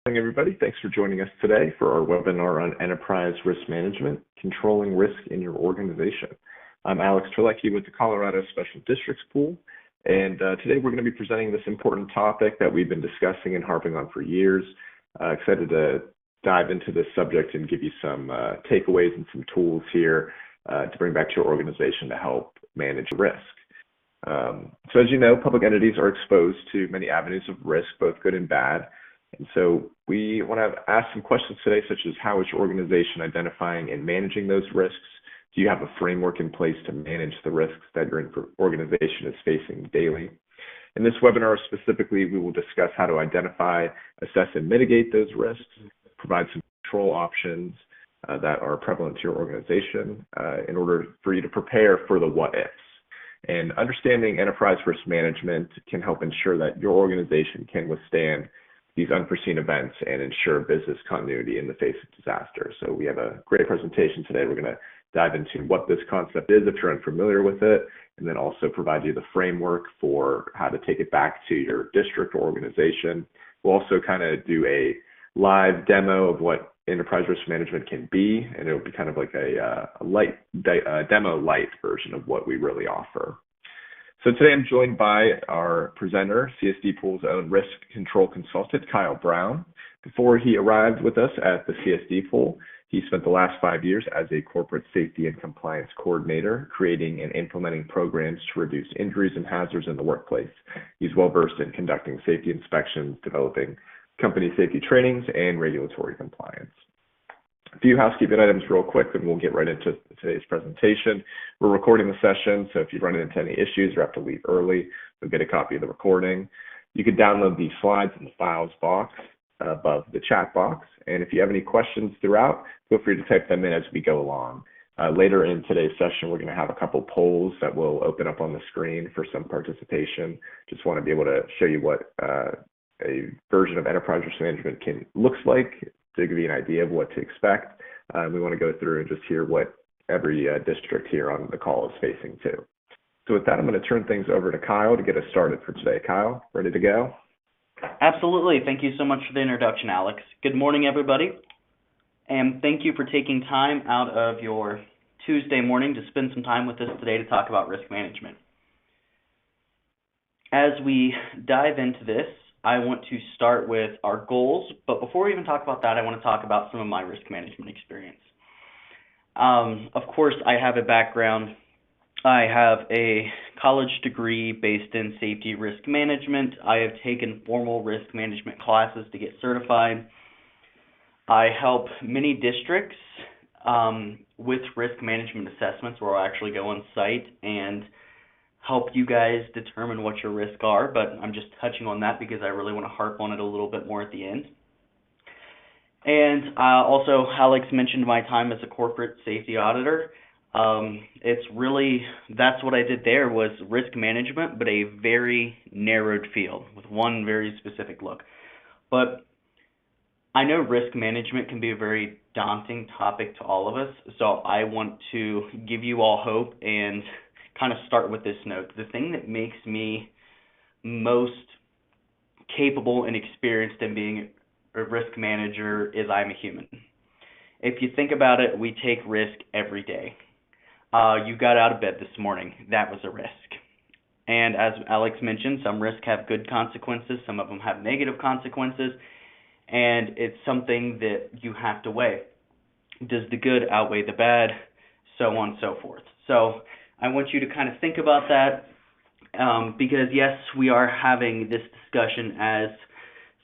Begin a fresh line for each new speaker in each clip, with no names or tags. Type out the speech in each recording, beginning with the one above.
Morning, everybody. Thanks for joining us today for our webinar on enterprise risk management, controlling risk in your organization. I'm Alex Trelecki with the Colorado Special Districts Pool, and today we're going to be presenting this important topic that we've been discussing and harping on for years. Excited to dive into this subject and give you some takeaways and some tools here to bring back to your organization to help manage risk. So as you know, public entities are exposed to many avenues of risk, both good and bad. And so we want to ask some questions today, such as how is your organization identifying and managing those risks? Do you have a framework in place to manage the risks that your organization is facing daily? In this webinar specifically, we will discuss how to identify, assess, and mitigate those risks, provide some control options that are prevalent to your organization in order for you to prepare for the what-ifs. And understanding enterprise risk management can help ensure that your organization can withstand these unforeseen events and ensure business continuity in the face of disaster. So we have a great presentation today. We're going to dive into what this concept is if you're unfamiliar with it, and then also provide you the framework for how to take it back to your district or organization. We'll also kind of do a live demo of what enterprise risk management can be, and it'll be kind of like a demo light version of what we really offer. So today I'm joined by our presenter, CSD Pool's own risk control consultant, Kyle Brown. Before he arrived with us at the CSD Pool, he spent the last 5 years as a corporate safety and compliance coordinator, creating and implementing programs to reduce injuries and hazards in the workplace. He's well-versed in conducting safety inspections, developing company safety trainings, and regulatory compliance. A few housekeeping items real quick, and we'll get right into today's presentation. We're recording the session, so if you run into any issues or have to leave early, you'll get a copy of the recording. You can download these slides in the files box above the chat box, and if you have any questions throughout, feel free to type them in as we go along. Later in today's session, we're going to have a couple polls that will open up on the screen for some participation. Just want to be able to show you what a version of enterprise risk management looks like, to give you an idea of what to expect. We want to go through and just hear what every district here on the call is facing too. So with that, I'm going to turn things over to Kyle to get us started for today. Kyle, ready to go?
Absolutely. Thank you so much for the introduction, Alex. Good morning, everybody. And thank you for taking time out of your Tuesday morning to spend some time with us today to talk about risk management. As we dive into this, I want to start with our goals, but before we even talk about that, I want to talk about some of my risk management experience. Of course, I have a background. I have a college degree based in safety risk management. I have taken formal risk management classes to get certified. I help many districts with risk management assessments where I'll actually go on site and help you guys determine what your risks are, but I'm just touching on that because I really want to harp on it a little bit more at the end. And also, Alex mentioned my time as a corporate safety auditor. It's really, that's what I did there was risk management, but a very narrowed field with one very specific look. But I know risk management can be a very daunting topic to all of us, so I want to give you all hope and kind of start with this note. The thing that makes me most capable and experienced in being a risk manager is I'm a human. If you think about it, we take risk every day. You got out of bed this morning. That was a risk. And as Alex mentioned, some risks have good consequences, some of them have negative consequences, and it's something that you have to weigh. Does the good outweigh the bad? So on and so forth. So I want you to kind of think about that because, yes, we are having this discussion as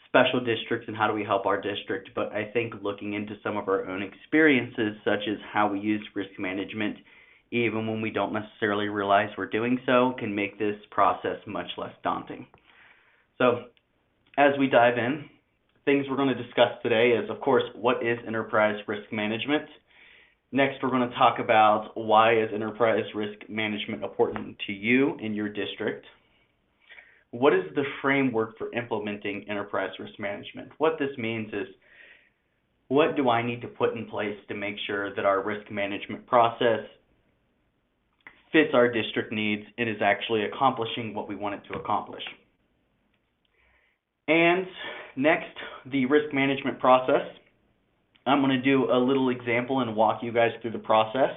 special districts and how do we help our district, but I think looking into some of our own experiences, such as how we use risk management, even when we don't necessarily realize we're doing so, can make this process much less daunting. So as we dive in, things we're going to discuss today is, of course, what is enterprise risk management? Next, we're going to talk about why is enterprise risk management important to you in your district. What is the framework for implementing enterprise risk management? What this means is, what do I need to put in place to make sure that our risk management process fits our district needs and is actually accomplishing what we want it to accomplish? And next, the risk management process, I'm going to do a little example and walk you guys through the process.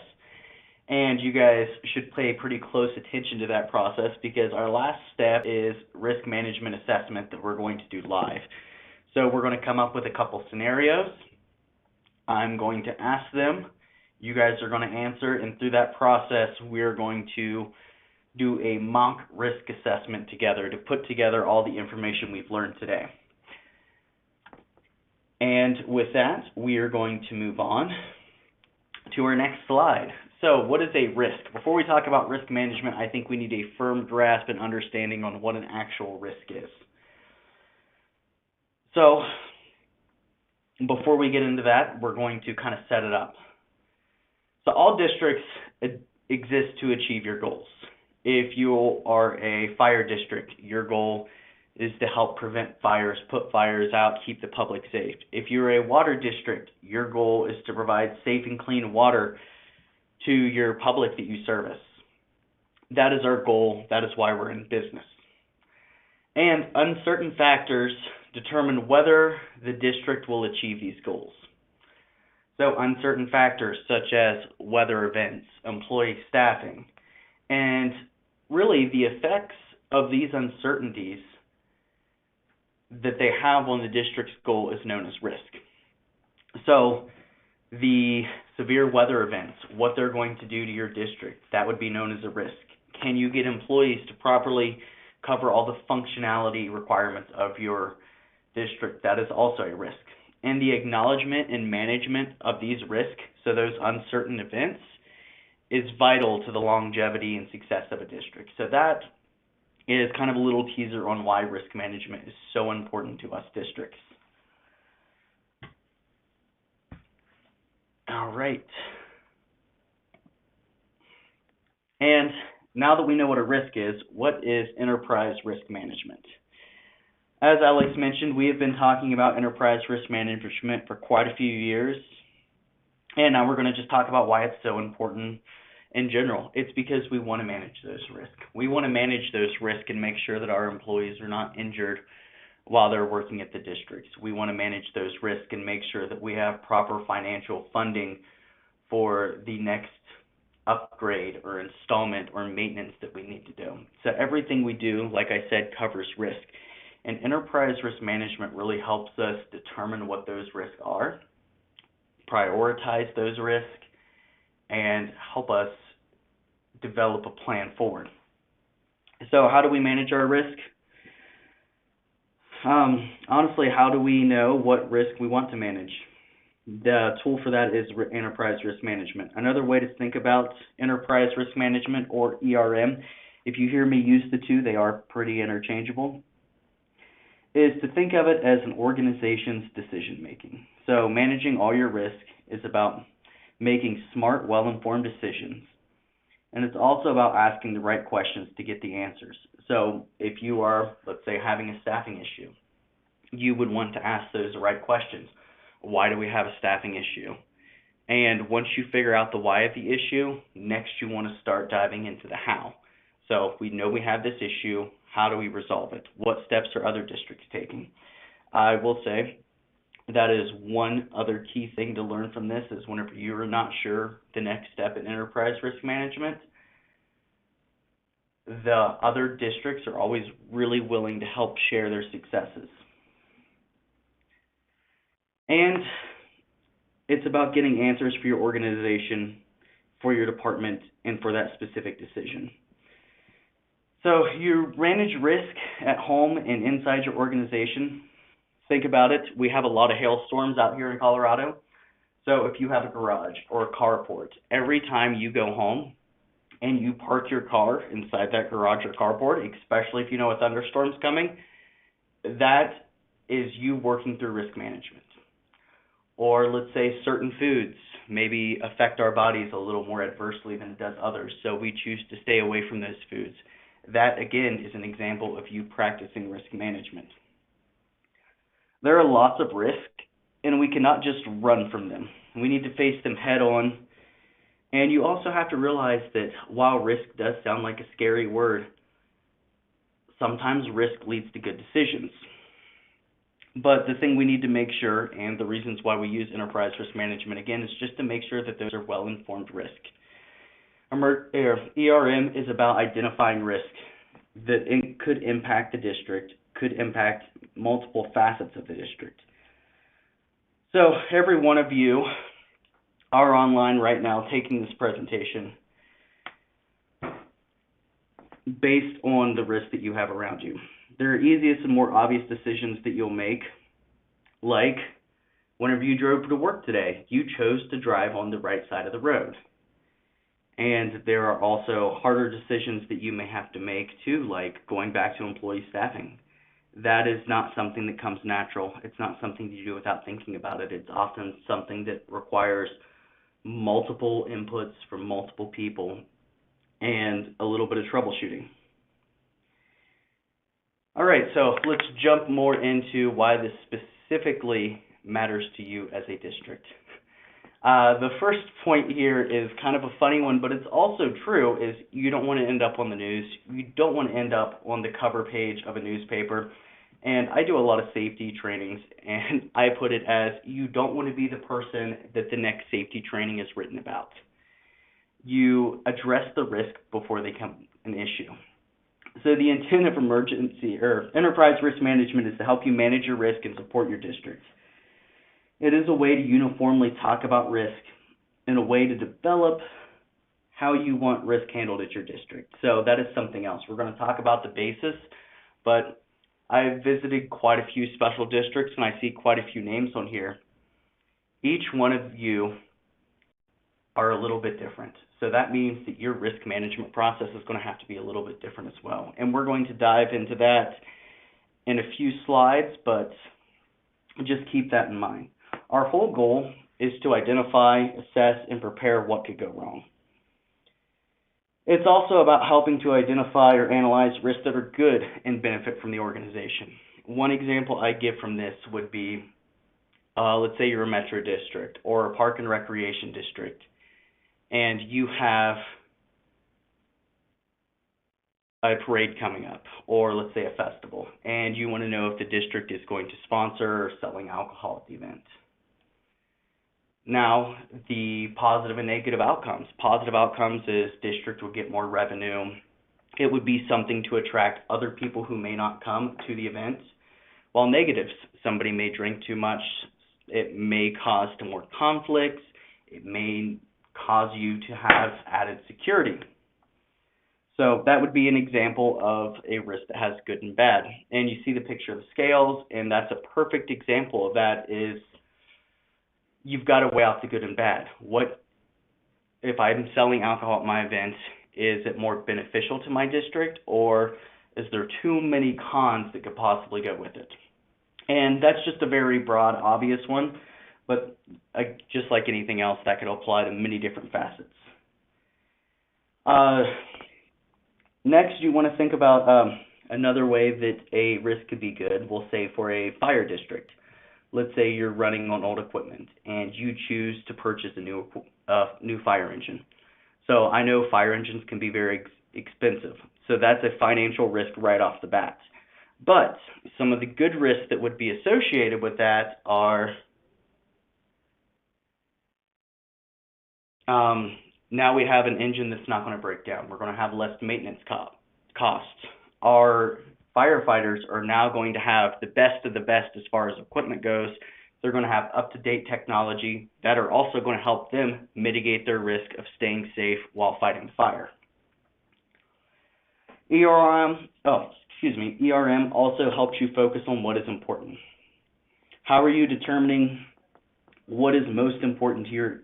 And you guys should pay pretty close attention to that process because our last step is risk management assessment that we're going to do live. So we're going to come up with a couple scenarios. I'm going to ask them. You guys are going to answer, and through that process, we're going to do a mock risk assessment together to put together all the information we've learned today. And with that, we are going to move on to our next slide. So what is a risk? Before we talk about risk management, I think we need a firm grasp and understanding on what an actual risk is. So before we get into that, we're going to kind of set it up. So all districts exist to achieve your goals. If you are a fire district, your goal is to help prevent fires, put fires out, keep the public safe. If you're a water district, your goal is to provide safe and clean water to your public that you service. That is our goal. That is why we're in business. And uncertain factors determine whether the district will achieve these goals. So uncertain factors such as weather events, employee staffing, and really the effects of these uncertainties that they have on the district's goal is known as risk. So the severe weather events, what they're going to do to your district, that would be known as a risk. Can you get employees to properly cover all the functionality requirements of your district? That is also a risk. And the acknowledgement and management of these risks, so those uncertain events, is vital to the longevity and success of a district. So that is kind of a little teaser on why risk management is so important to us districts. All right. And now that we know what a risk is, what is enterprise risk management? As Alex mentioned, we have been talking about enterprise risk management for quite a few years. And now we're going to just talk about why it's so important in general. It's because we want to manage those risks. We want to manage those risks and make sure that our employees are not injured while they're working at the districts. We want to manage those risks and make sure that we have proper financial funding for the next upgrade or installment or maintenance that we need to do. So everything we do, like I said, covers risk. And enterprise risk management really helps us determine what those risks are, prioritize those risks, and help us develop a plan forward. So how do we manage our risk? Honestly, how do we know what risk we want to manage? The tool for that is enterprise risk management. Another way to think about enterprise risk management, or ERM, if you hear me use the two, they are pretty interchangeable, is to think of it as an organization's decision making. So managing all your risk is about making smart, well-informed decisions. And it's also about asking the right questions to get the answers. So if you are, let's say, having a staffing issue, you would want to ask those right questions. Why do we have a staffing issue? And once you figure out the why of the issue, next you want to start diving into the how. So we know we have this issue. How do we resolve it? What steps are other districts taking? I will say that is one other key thing to learn from this is whenever you are not sure the next step in enterprise risk management, the other districts are always really willing to help share their successes. And it's about getting answers for your organization, for your department, and for that specific decision. So you manage risk at home and inside your organization. Think about it. We have a lot of hailstorms out here in Colorado. So if you have a garage or a carport, every time you go home and you park your car inside that garage or carport, especially if you know a thunderstorm's coming, that is you working through risk management. Or let's say certain foods maybe affect our bodies a little more adversely than it does others, so we choose to stay away from those foods. That, again, is an example of you practicing risk management. There are lots of risks, and we cannot just run from them. We need to face them head on. And you also have to realize that while risk does sound like a scary word, sometimes risk leads to good decisions. But the thing we need to make sure, and the reasons why we use enterprise risk management again, is just to make sure that those are well-informed risk. ERM is about identifying risk that could impact the district, could impact multiple facets of the district. So every one of you are online right now taking this presentation based on the risk that you have around you. There are easiest and more obvious decisions that you'll make, like whenever you drove to work today, you chose to drive on the right side of the road. And there are also harder decisions that you may have to make too, like going back to employee staffing. That is not something that comes natural. It's not something you do without thinking about it. It's often something that requires multiple inputs from multiple people and a little bit of troubleshooting. All right, so let's jump more into why this specifically matters to you as a district. The first point here is kind of a funny one, but it's also true, is you don't want to end up on the news. You don't want to end up on the cover page of a newspaper. And I do a lot of safety trainings, and I put it as, you don't want to be the person that the next safety training is written about. You address the risk before they become an issue. So the intent of enterprise risk management is to help you manage your risk and support your district. It is a way to uniformly talk about risk and a way to develop how you want risk handled at your district. So that is something else. We're going to talk about the basis, but I've visited quite a few special districts and I see quite a few names on here. Each one of you are a little bit different. So that means that your risk management process is going to have to be a little bit different as well. And we're going to dive into that in a few slides, but just keep that in mind. Our whole goal is to identify, assess, and prepare what could go wrong. It's also about helping to identify or analyze risks that are good and benefit from the organization. One example I give from this would be, let's say you're a metro district or a park and recreation district, and you have a parade coming up, or let's say a festival, and you want to know if the district is going to sponsor or selling alcohol at the event. Now, the positive and negative outcomes. Positive outcomes is district will get more revenue. It would be something to attract other people who may not come to the event. While negatives, somebody may drink too much. It may cause to more conflicts. It may cause you to have added security. So that would be an example of a risk that has good and bad. And you see the picture of the scales, and that's a perfect example of that. Is you've got to weigh out the good and bad. What if I'm selling alcohol at my event? Is it more beneficial to my district, or is there too many cons that could possibly go with it? And that's just a very broad, obvious one, but just like anything else, that could apply to many different facets. Next, you want to think about another way that a risk could be good. We'll say for a fire district. Let's say you're running on old equipment and you choose to purchase a new fire engine. So I know fire engines can be very expensive. So that's a financial risk right off the bat. But some of the good risks that would be associated with that are now we have an engine that's not going to break down. We're going to have less maintenance costs. Our firefighters are now going to have the best of the best as far as equipment goes. They're going to have up-to-date technology that are also going to help them mitigate their risk of staying safe while fighting the fire. ERM also helps you focus on what is important. How are you determining what is most important to your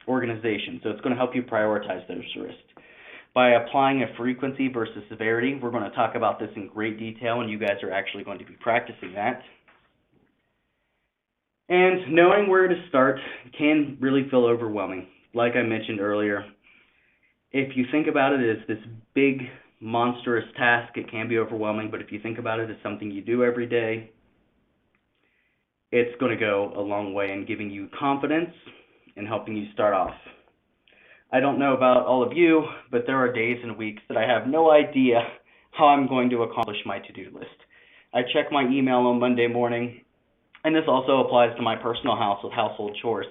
organization? So it's going to help you prioritize those risks. By applying a frequency versus severity, we're going to talk about this in great detail, and you guys are actually going to be practicing that. And knowing where to start can really feel overwhelming. Like I mentioned earlier, if you think about it as this big, monstrous task, it can be overwhelming, but if you think about it as something you do every day, it's going to go a long way in giving you confidence and helping you start off. I don't know about all of you, but there are days and weeks that I have no idea how I'm going to accomplish my to-do list. I check my email on Monday morning, and this also applies to my personal household chores.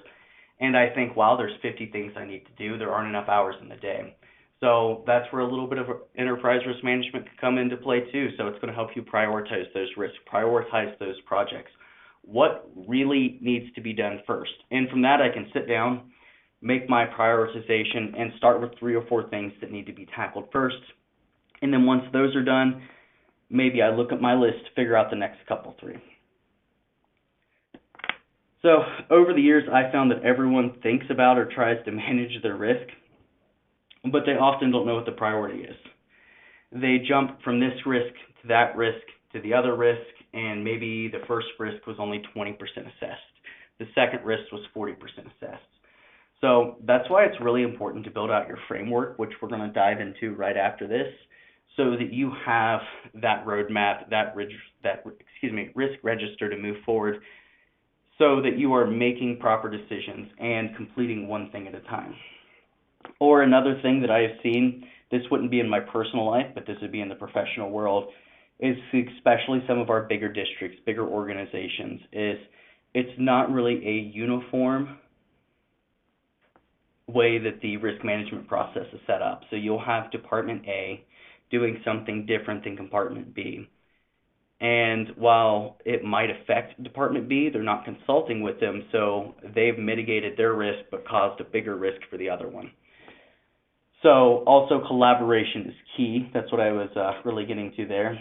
And I think, wow, there's 50 things I need to do. There aren't enough hours in the day. So that's where a little bit of enterprise risk management can come into play too. So it's going to help you prioritize those risks, prioritize those projects. What really needs to be done first? And from that, I can sit down, make my prioritization, and start with 3 or 4 things that need to be tackled first. And then once those are done, maybe I look at my list to figure out the next couple 3. So over the years, I found that everyone thinks about or tries to manage their risk, but they often don't know what the priority is. They jump from this risk to that risk to the other risk, and maybe the first risk was only 20% assessed. The second risk was 40% assessed. So that's why it's really important to build out your framework, which we're going to dive into right after this, so that you have that roadmap, that risk register to move forward, so that you are making proper decisions and completing one thing at a time. Or another thing that I have seen, this wouldn't be in my personal life, but this would be in the professional world, is especially some of our bigger districts, bigger organizations, is it's not really a uniform way that the risk management process is set up. So you'll have Department A doing something different than Compartment B. And while it might affect Department B, they're not consulting with them, so they've mitigated their risk but caused a bigger risk for the other one. So also collaboration is key. That's what I was really getting to there.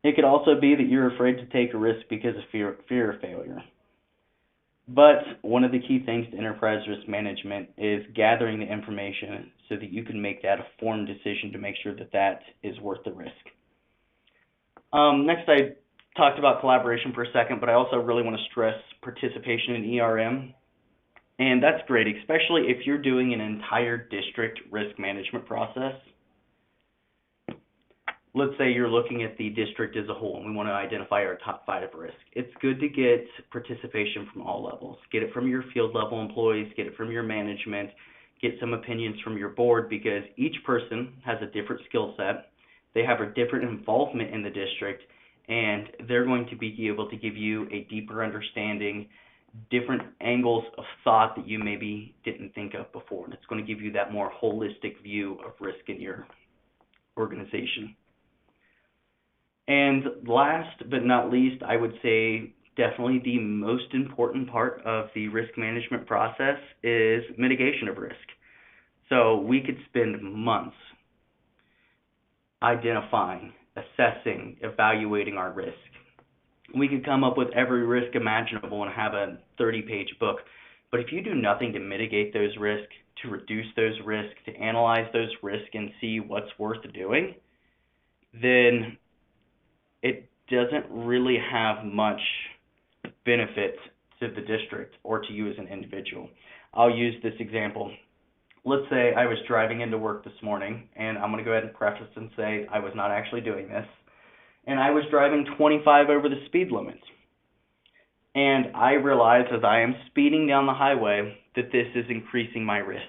It could also be that you're afraid to take a risk because of fear of failure. But one of the key things to enterprise risk management is gathering the information so that you can make that informed decision to make sure that that is worth the risk. Next, I talked about collaboration for a second, but I also really want to stress participation in ERM. And that's great, especially if you're doing an entire district risk management process. Let's say you're looking at the district as a whole and we want to identify our top 5 risk. It's good to get participation from all levels. Get it from your field level employees, get it from your management, get some opinions from your board, because each person has a different skill set. They have a different involvement in the district, and they're going to be able to give you a deeper understanding, different angles of thought that you maybe didn't think of before. And it's going to give you that more holistic view of risk in your organization. And last but not least, I would say definitely the most important part of the risk management process is mitigation of risk. So we could spend months identifying, assessing, evaluating our risk. We could come up with every risk imaginable and have a 30-page book, but if you do nothing to mitigate those risks, to reduce those risks, to analyze those risks and see what's worth doing, then it doesn't really have much benefit to the district or to you as an individual. I'll use this example. Let's say I was driving into work this morning, and I'm going to go ahead and preface and say I was not actually doing this, and I was driving 25 over the speed limit. And I realized as I am speeding down the highway that this is increasing my risk.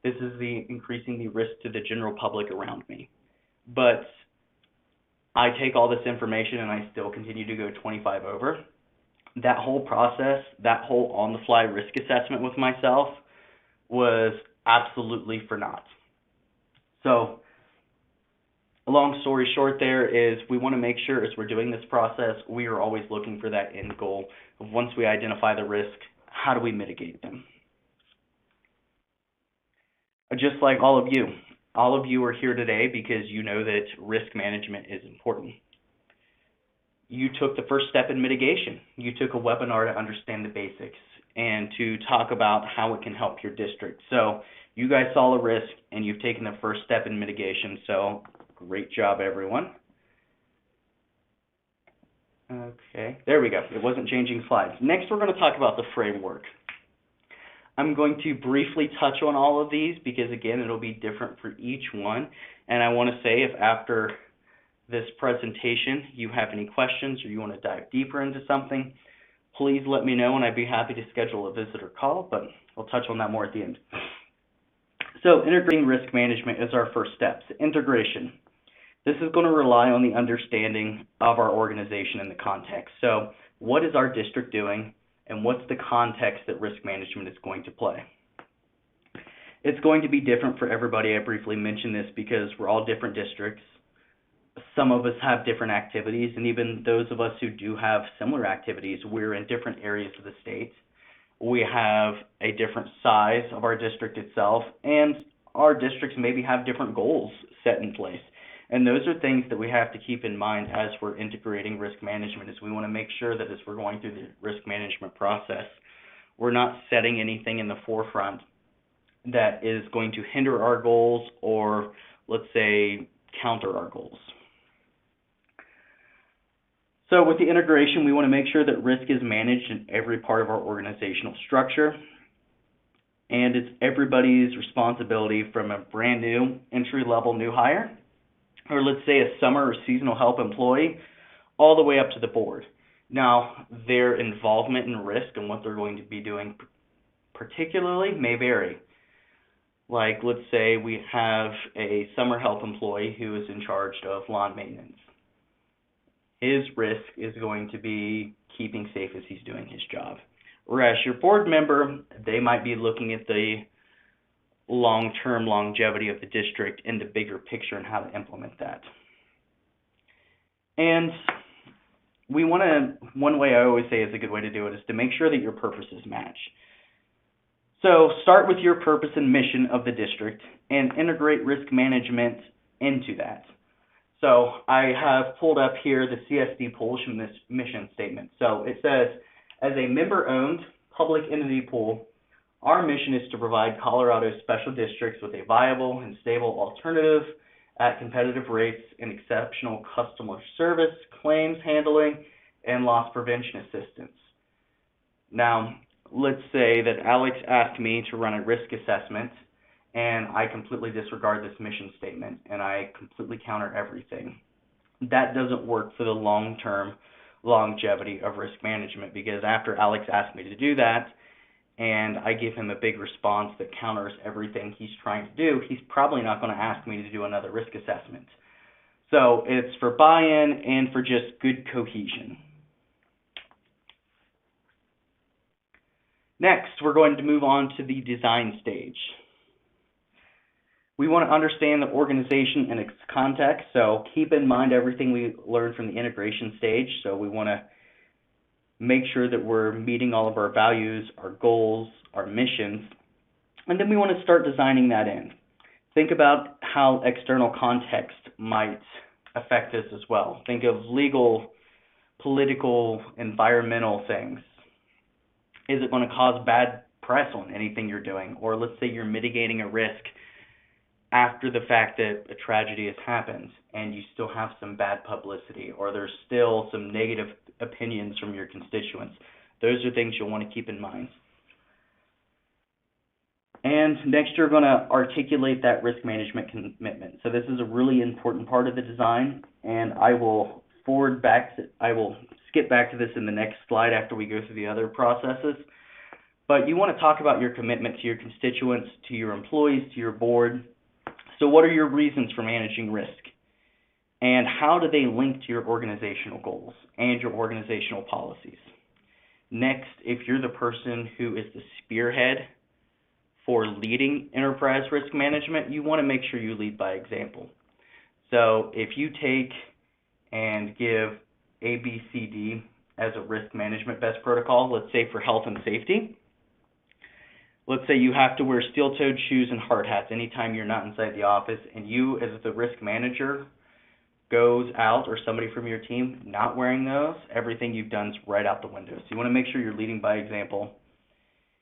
This is increasing the risk to the general public around me. But I take all this information and I still continue to go 25 over. That whole process, that whole on-the-fly risk assessment with myself was absolutely for naught. So, a long story short there is we want to make sure as we're doing this process, we are always looking for that end goal of once we identify the risk, how do we mitigate them? Just like all of you are here today because you know that risk management is important. You took the first step in mitigation. You took a webinar to understand the basics and to talk about how it can help your district. So you guys saw a risk and you've taken the first step in mitigation. So great job, everyone. Okay, there we go. It wasn't changing slides. Next, we're going to talk about the framework. I'm going to briefly touch on all of these because, again, it'll be different for each one. And I want to say if after this presentation you have any questions or you want to dive deeper into something, please let me know and I'd be happy to schedule a visitor call, but we'll touch on that more at the end. So integrating risk management is our first step. So integration. This is going to rely on the understanding of our organization and the context. So what is our district doing, and what's the context that risk management is going to play? It's going to be different for everybody. I briefly mentioned this because we're all different districts. Some of us have different activities, and even those of us who do have similar activities, we're in different areas of the state. We have a different size of our district itself, and our districts maybe have different goals set in place. And those are things that we have to keep in mind as we're integrating risk management, is we want to make sure that as we're going through the risk management process, we're not setting anything in the forefront that is going to hinder our goals or, let's say, counter our goals. So with the integration, we want to make sure that risk is managed in every part of our organizational structure, and it's everybody's responsibility, from a brand new entry-level new hire, or let's say a summer or seasonal help employee, all the way up to the board. Now, their involvement in risk and what they're going to be doing particularly may vary. Like, let's say we have a summer help employee who is in charge of lawn maintenance. His risk is going to be keeping safe as he's doing his job. Whereas your board member, they might be looking at the long-term longevity of the district and the bigger picture and how to implement that. And we want to, one way I always say is a good way to do it is to make sure that your purposes match. So start with your purpose and mission of the district and integrate risk management into that. So I have pulled up here the CSD Pool mission statement. So it says, as a member-owned public entity pool, our mission is to provide Colorado special districts with a viable and stable alternative at competitive rates and exceptional customer service, claims handling, and loss prevention assistance. Now, let's say that Alex asked me to run a risk assessment, and I completely disregard this mission statement, and I completely counter everything. That doesn't work for the long-term longevity of risk management, because after Alex asked me to do that, and I give him a big response that counters everything he's trying to do, he's probably not going to ask me to do another risk assessment. So it's for buy-in and for just good cohesion. Next, we're going to move on to the design stage. We want to understand the organization and its context, so keep in mind everything we learned from the integration stage. So we want to make sure that we're meeting all of our values, our goals, our missions, and then we want to start designing that in. Think about how external context might affect us as well. Think of legal, political, environmental things. Is it going to cause bad press on anything you're doing? Or let's say you're mitigating a risk after the fact that a tragedy has happened and you still have some bad publicity, or there's still some negative opinions from your constituents. Those are things you'll want to keep in mind. And next, you're going to articulate that risk management commitment. So this is a really important part of the design, and I will skip back to this in the next slide after we go through the other processes. But you want to talk about your commitment to your constituents, to your employees, to your board. So what are your reasons for managing risk? And how do they link to your organizational goals and your organizational policies? Next, if you're the person who is the spearhead for leading enterprise risk management, you want to make sure you lead by example. So if you take and give ABCD as a risk management best protocol, let's say for health and safety, let's say you have to wear steel-toed shoes and hard hats anytime you're not inside the office, and you as the risk manager goes out, or somebody from your team not wearing those, everything you've done is right out the window. So you want to make sure you're leading by example.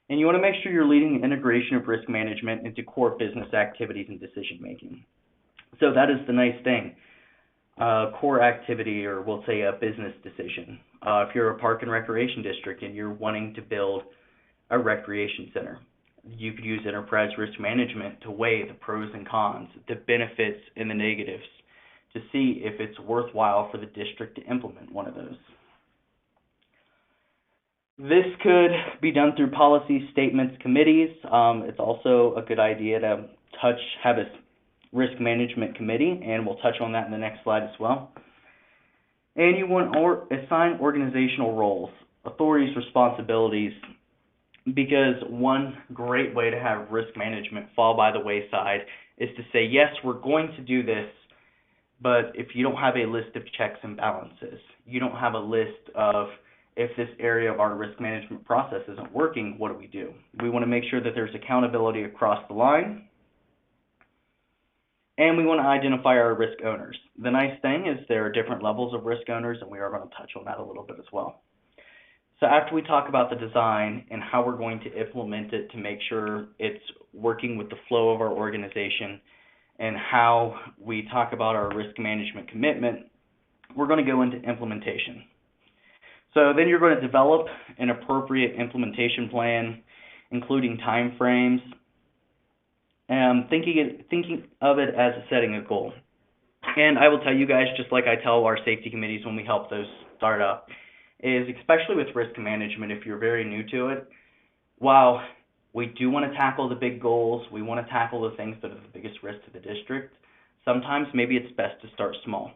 And you want to make sure you're leading the integration of risk management into core business activities and decision making. So that is the nice thing. Core activity, or we'll say a business decision. If you're a park and recreation district and you're wanting to build a recreation center, you could use enterprise risk management to weigh the pros and cons, the benefits and the negatives, to see if it's worthwhile for the district to implement one of those. This could be done through policy statements, committees. It's also a good idea to have a risk management committee, and we'll touch on that in the next slide as well. And you want to assign organizational roles, authorities, responsibilities, because one great way to have risk management fall by the wayside is to say, yes, we're going to do this, but if you don't have a list of checks and balances, you don't have a list of, if this area of our risk management process isn't working, what do we do? We want to make sure that there's accountability across the line, and we want to identify our risk owners. The nice thing is there are different levels of risk owners, and we are going to touch on that a little bit as well. So after we talk about the design and how we're going to implement it to make sure it's working with the flow of our organization, and how we talk about our risk management commitment, we're going to go into implementation. So then you're going to develop an appropriate implementation plan, including time frames, thinking of it as setting a goal. And I will tell you guys, just like I tell our safety committees when we help those start up, is especially with risk management, if you're very new to it, while we do want to tackle the big goals, we want to tackle the things that are the biggest risk to the district, sometimes maybe it's best to start small.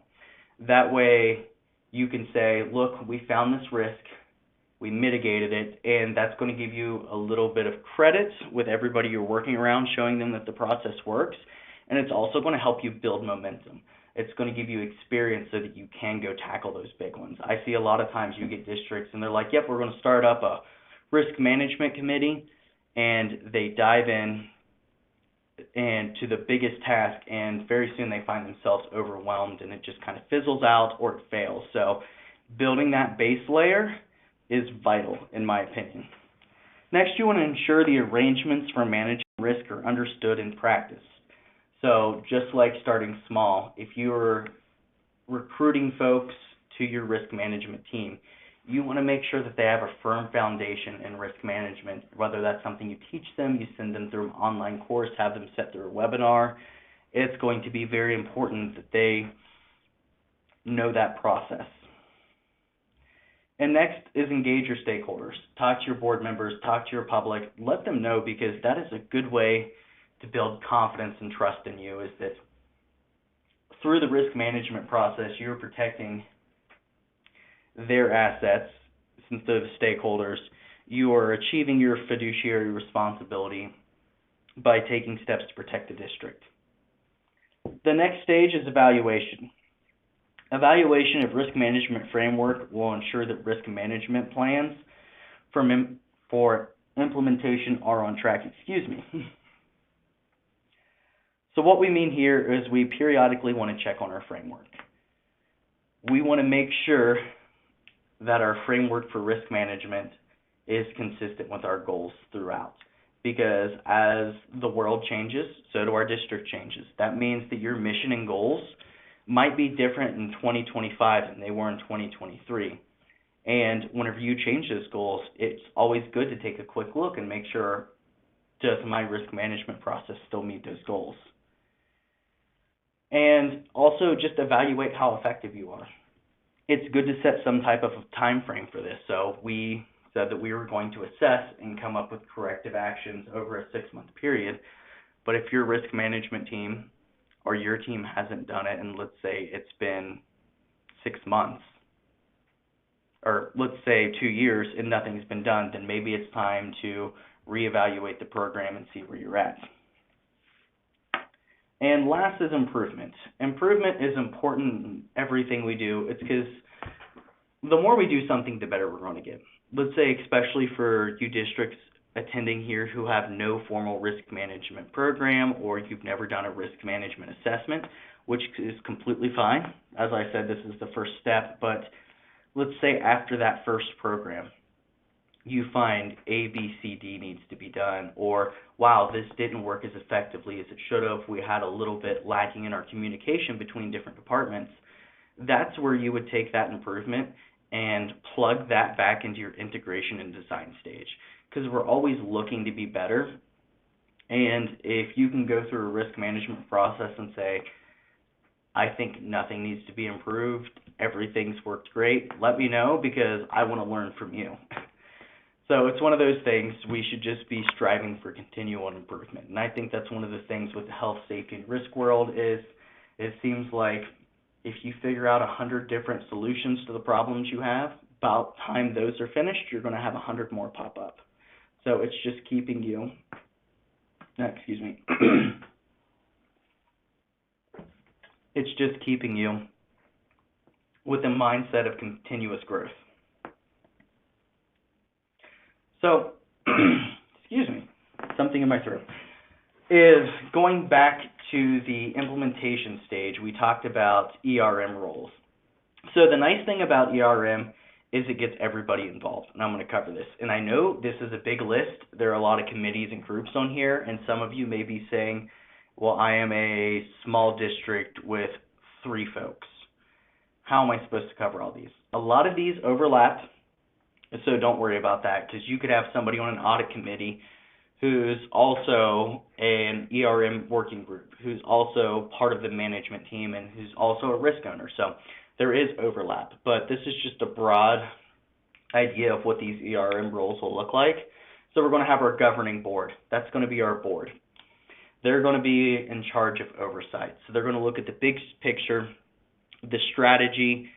That way you can say, look, we found this risk, we mitigated it, and that's going to give you a little bit of credit with everybody you're working around, showing them that the process works, and it's also going to help you build momentum. It's going to give you experience so that you can go tackle those big ones. I see a lot of times you get districts and they're like, yep, we're going to start up a risk management committee, and they dive in and to the biggest task, and very soon they find themselves overwhelmed, and it just kind of fizzles out or it fails. So building that base layer is vital, in my opinion. Next, you want to ensure the arrangements for managing risk are understood in practice. So just like starting small, if you're recruiting folks to your risk management team, you want to make sure that they have a firm foundation in risk management, whether that's something you teach them, you send them through an online course, have them sit through a webinar. It's going to be very important that they know that process. And next is engage your stakeholders. Talk to your board members, talk to your public, let them know, because that is a good way to build confidence and trust in you, is that through the risk management process, you're protecting their assets. Since they're the stakeholders, you are achieving your fiduciary responsibility by taking steps to protect the district. The next stage is evaluation. Evaluation of risk management framework will ensure that risk management plans for implementation are on track. So what we mean here is we periodically want to check on our framework. We want to make sure that our framework for risk management is consistent with our goals throughout. Because as the world changes, so do our district changes. That means that your mission and goals might be different in 2025 than they were in 2023. And whenever you change those goals, it's always good to take a quick look and make sure, does my risk management process still meet those goals? And also just evaluate how effective you are. It's good to set some type of time frame for this. So we said that we were going to assess and come up with corrective actions over a 6-month period. But if your risk management team or your team hasn't done it, and let's say it's been 6 months, or let's say 2 years and nothing's been done, then maybe it's time to reevaluate the program and see where you're at. And last is improvement. Improvement is important in everything we do. It's because the more we do something, the better we're going to get. Let's say especially for you districts attending here who have no formal risk management program, or you've never done a risk management assessment, which is completely fine. As I said, this is the first step, but let's say after that first program, you find A, B, C, D needs to be done, or wow, this didn't work as effectively as it should have. We had a little bit lacking in our communication between different departments. That's where you would take that improvement and plug that back into your integration and design stage, because we're always looking to be better. And if you can go through a risk management process and say, I think nothing needs to be improved, everything's worked great, let me know, because I want to learn from you. So it's one of those things, we should just be striving for continual improvement. And I think that's one of the things with the health, safety, and risk world is it seems like if you figure out 100 different solutions to the problems you have, about time those are finished, you're going to have 100 more pop up. So it's just keeping you, it's just keeping you with a mindset of continuous growth. So, something in my throat, is going back to the implementation stage, we talked about ERM roles. So the nice thing about ERM is it gets everybody involved, and I'm going to cover this. And I know this is a big list. There are a lot of committees and groups on here, and some of you may be saying, well, I am a small district with 3 folks. How am I supposed to cover all these? A lot of these overlap, so don't worry about that, because you could have somebody on an audit committee who's also an ERM working group, who's also part of the management team, and who's also a risk owner. So there is overlap, but this is just a broad idea of what these ERM roles will look like. So we're going to have our governing board. That's going to be our board. They're going to be in charge of oversight. So they're going to look at the big picture, the strategy,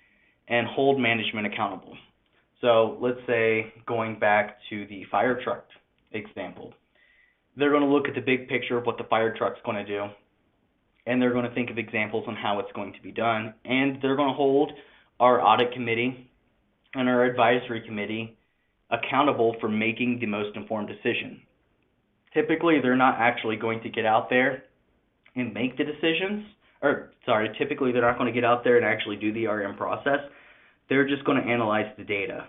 and hold management accountable. So let's say going back to the fire truck example, they're going to look at the big picture of what the fire truck's going to do, and they're going to think of examples on how it's going to be done, and they're going to hold our audit committee and our advisory committee accountable for making the most informed decision. Typically, they're not actually going to get out there and make the decisions, typically they're not going to get out there and actually do the RM process. They're just going to analyze the data,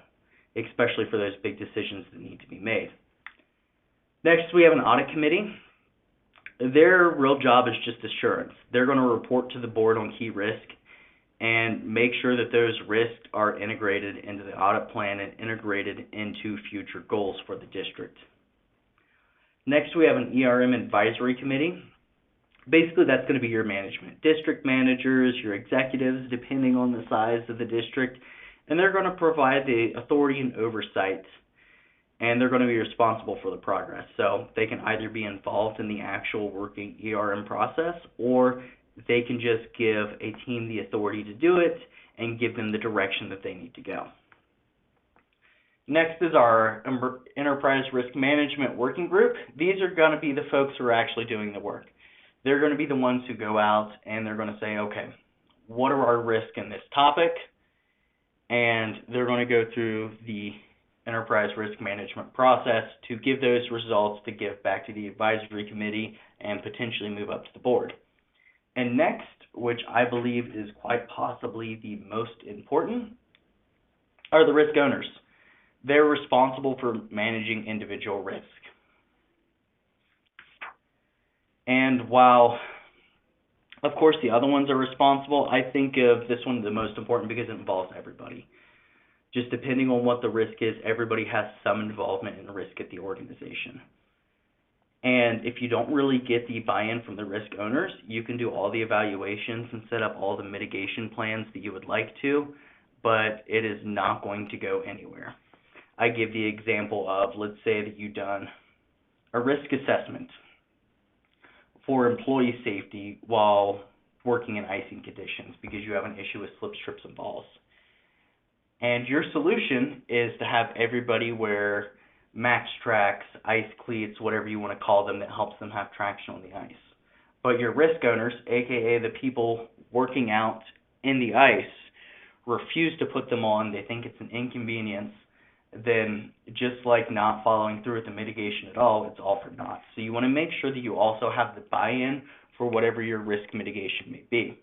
especially for those big decisions that need to be made. Next, we have an audit committee. Their real job is just assurance. They're going to report to the board on key risk and make sure that those risks are integrated into the audit plan and integrated into future goals for the district. Next, we have an ERM advisory committee. Basically, that's going to be your management, district managers, your executives, depending on the size of the district, and they're going to provide the authority and oversight, and they're going to be responsible for the progress. So they can either be involved in the actual working ERM process, or they can just give a team the authority to do it and give them the direction that they need to go. Next is our Enterprise Risk Management Working Group. These are going to be the folks who are actually doing the work. They're going to be the ones who go out and they're going to say, okay, what are our risks in this topic? And they're going to go through the enterprise risk management process to give those results to give back to the advisory committee and potentially move up to the board. And next, which I believe is quite possibly the most important, are the risk owners. They're responsible for managing individual risk. And while, of course, the other ones are responsible, I think of this one the most important because it involves everybody. Just depending on what the risk is, everybody has some involvement in the risk at the organization. And if you don't really get the buy-in from the risk owners, you can do all the evaluations and set up all the mitigation plans that you would like to, but it is not going to go anywhere. I give the example of, let's say that you've done a risk assessment for employee safety while working in icing conditions because you have an issue with slips, trips, and falls. And your solution is to have everybody wear max tracks, ice cleats, whatever you want to call them, that helps them have traction on the ice. But your risk owners, aka the people working out in the ice, refuse to put them on. They think it's an inconvenience. Then just like not following through with the mitigation at all, it's all for naught. So you want to make sure that you also have the buy-in for whatever your risk mitigation may be.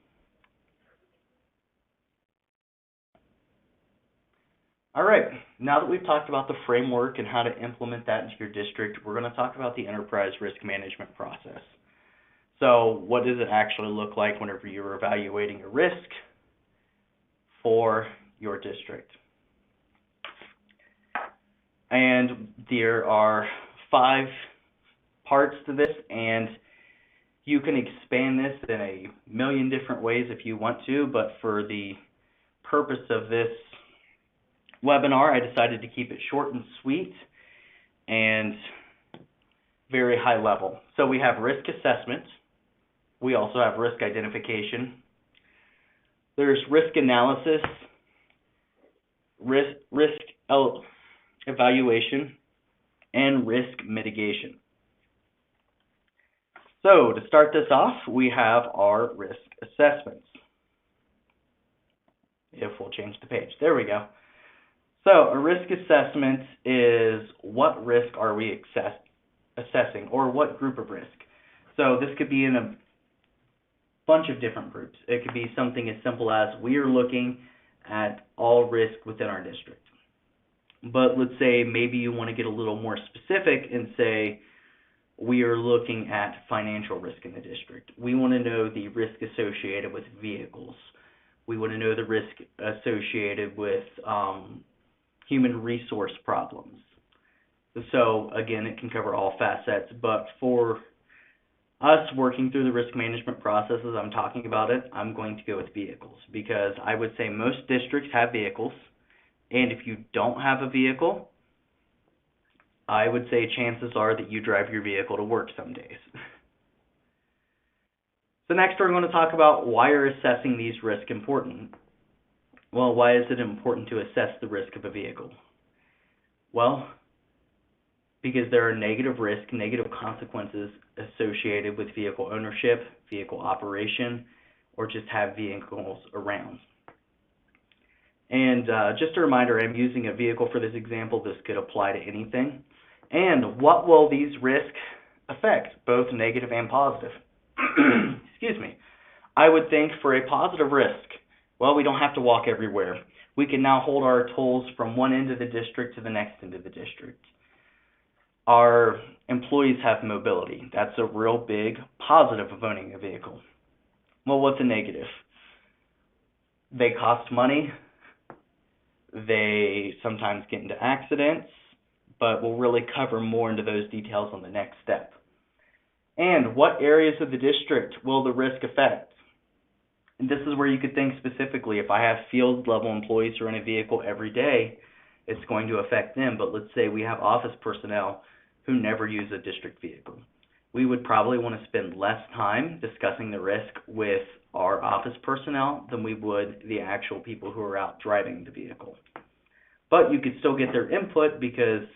All right, now that we've talked about the framework and how to implement that into your district, we're going to talk about the enterprise risk management process. So what does it actually look like whenever you're evaluating a risk for your district? And there are 5 parts to this, and you can expand this in a million different ways if you want to, but for the purpose of this webinar, I decided to keep it short and sweet and very high level. So we have risk assessment. We also have risk identification. There's risk analysis, risk evaluation, and risk mitigation. So to start this off, we have our risk assessments. If we'll change the page, there we go. So a risk assessment is what risk are we assessing, or what group of risk. So this could be in a bunch of different groups. It could be something as simple as we are looking at all risk within our district. But let's say maybe you want to get a little more specific and say we are looking at financial risk in the district. We want to know the risk associated with vehicles. We want to know the risk associated with human resource problems. So again, it can cover all facets, but for us working through the risk management processes, I'm talking about it, I'm going to go with vehicles, because I would say most districts have vehicles, and if you don't have a vehicle, I would say chances are that you drive your vehicle to work some days. So next we're going to talk about why are assessing these risks important. Well, why is it important to assess the risk of a vehicle? Well, because there are negative risk, negative consequences associated with vehicle ownership, vehicle operation, or just have vehicles around. And just a reminder, I'm using a vehicle for this example. This could apply to anything. And what will these risks affect, both negative and positive? Excuse me. I would think for a positive risk, well, we don't have to walk everywhere. We can now hold our tolls from one end of the district to the next end of the district. Our employees have mobility. That's a real big positive of owning a vehicle. Well, what's a negative? They cost money. They sometimes get into accidents, but we'll really cover more into those details on the next step. And what areas of the district will the risk affect? And this is where you could think specifically, if I have field level employees who are in a vehicle every day, it's going to affect them. But let's say we have office personnel who never use a district vehicle. We would probably want to spend less time discussing the risk with our office personnel than we would the actual people who are out driving the vehicle. But you could still get their input because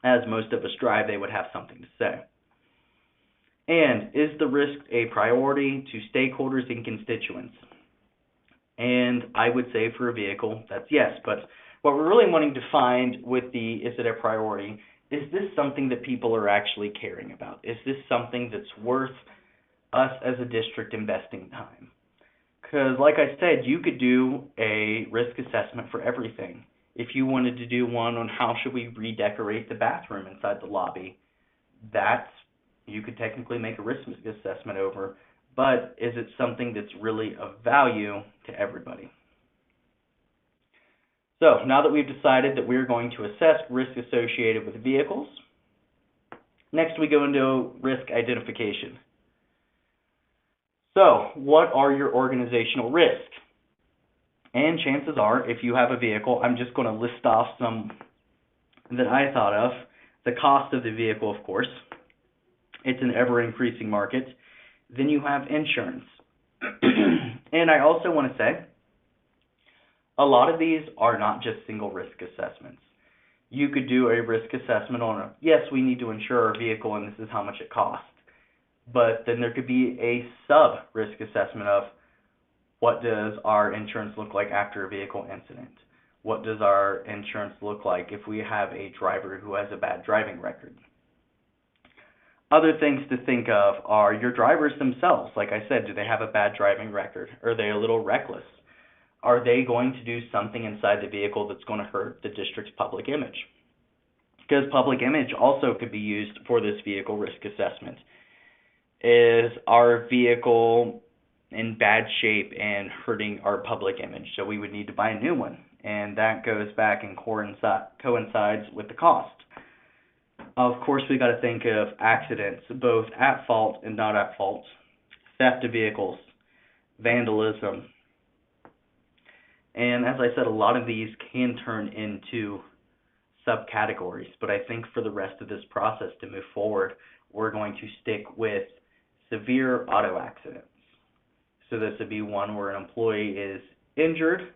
as most of us drive, they would have something to say. And is the risk a priority to stakeholders and constituents? And I would say for a vehicle, that's yes. But what we're really wanting to find with the is it a priority, is this something that people are actually caring about? Is this something that's worth us as a district investing time? Because like I said, you could do a risk assessment for everything. If you wanted to do one on how should we redecorate the bathroom inside the lobby, that's you could technically make a risk assessment over, but is it something that's really of value to everybody? So now that we've decided that we're going to assess risk associated with vehicles, next we go into risk identification. So what are your organizational risks? And chances are, if you have a vehicle, I'm just going to list off some that I thought of. The cost of the vehicle, of course. It's an ever-increasing market. Then you have insurance. And I also want to say, a lot of these are not just single risk assessments. You could do a risk assessment on, yes, we need to insure our vehicle and this is how much it costs. But then there could be a sub-risk assessment of what does our insurance look like after a vehicle incident? What does our insurance look like if we have a driver who has a bad driving record? Other things to think of are your drivers themselves. Like I said, do they have a bad driving record? Are they a little reckless? Are they going to do something inside the vehicle that's going to hurt the district's public image? Because public image also could be used for this vehicle risk assessment. Is our vehicle in bad shape and hurting our public image? So we would need to buy a new one. And that goes back and coincides with the cost. Of course, we got to think of accidents, both at fault and not at fault, theft of vehicles, vandalism. And as I said, a lot of these can turn into subcategories, but I think for the rest of this process to move forward, we're going to stick with severe auto accidents. So this would be one where an employee is injured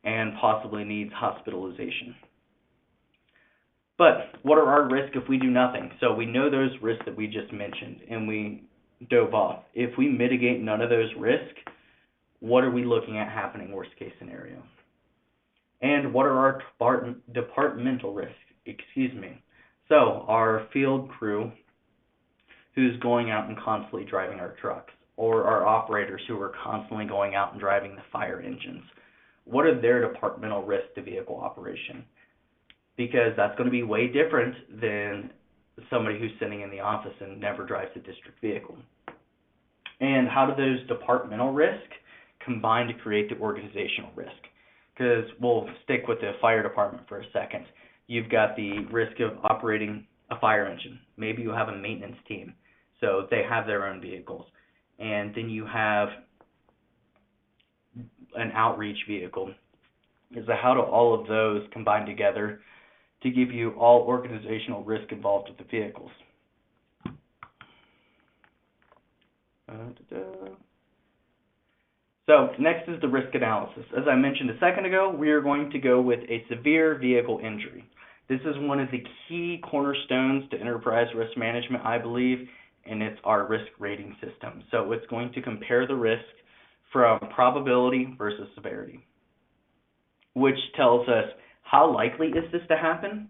and possibly needs hospitalization. But what are our risks if we do nothing? So we know those risks that we just mentioned, and we dove off. If we mitigate none of those risks, what are we looking at happening worst case scenario? And what are our departmental risks? So our field crew who's going out and constantly driving our trucks, or our operators who are constantly going out and driving the fire engines. What are their departmental risks to vehicle operation? Because that's going to be way different than somebody who's sitting in the office and never drives a district vehicle. And how do those departmental risks combine to create the organizational risk? Because we'll stick with the fire department for a second. You've got the risk of operating a fire engine. Maybe you have a maintenance team, so they have their own vehicles. And then you have an outreach vehicle. So how do all of those combine together to give you all organizational risk involved with the vehicles? So next is the risk analysis. As I mentioned a second ago, we are going to go with a severe vehicle injury. This is one of the key cornerstones to enterprise risk management, I believe, and it's our risk rating system. So it's going to compare the risk from probability versus severity, which tells us how likely is this to happen,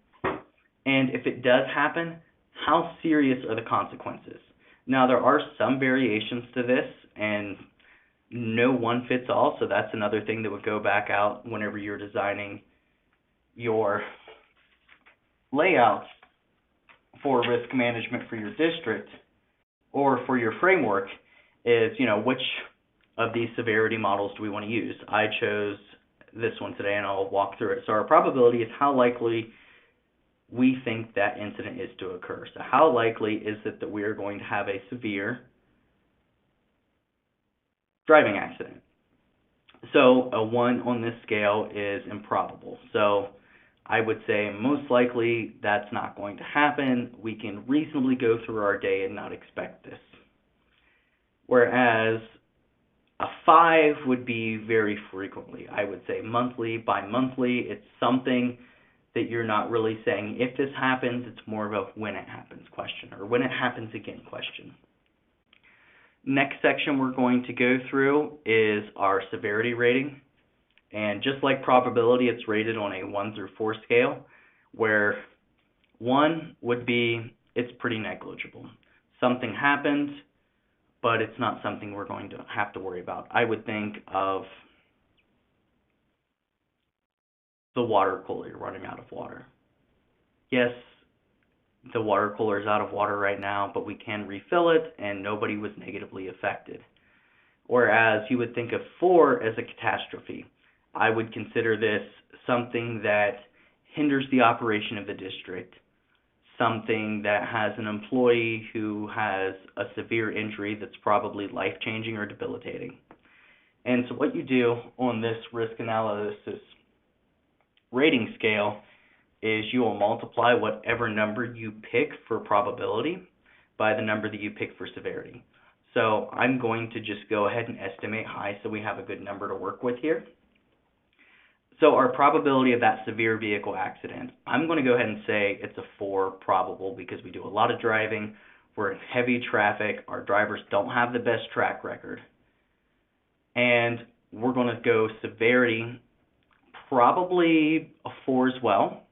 and if it does happen, how serious are the consequences. Now, there are some variations to this, and no one fits all, so that's another thing that would go back out whenever you're designing your layouts for risk management for your district or for your framework is, which of these severity models do we want to use? I chose this one today, and I'll walk through it. So our probability is how likely we think that incident is to occur. So how likely is it that we are going to have a severe driving accident? So a 1 on this scale is improbable. So I would say most likely that's not going to happen. We can reasonably go through our day and not expect this. Whereas a 5 would be very frequently. I would say monthly, bi-monthly. It's something that you're not really saying if this happens, it's more of a when it happens question, or when it happens again question. Next section we're going to go through is our severity rating. And just like probability, it's rated on a 1 through 4 scale, where 1 would be it's pretty negligible. Something happened, but it's not something we're going to have to worry about. I would think of the water cooler running out of water. Yes, the water cooler is out of water right now, but we can refill it, and nobody was negatively affected. Whereas you would think of 4 as a catastrophe. I would consider this something that hinders the operation of the district, something that has an employee who has a severe injury that's probably life-changing or debilitating. And so what you do on this risk analysis rating scale is you will multiply whatever number you pick for probability by the number that you pick for severity. So I'm going to just go ahead and estimate high so we have a good number to work with here. So our probability of that severe vehicle accident, I'm going to go ahead and say it's a 4 probable because we do a lot of driving. We're in heavy traffic. Our drivers don't have the best track record. And we're going to go severity, probably a 4 as well,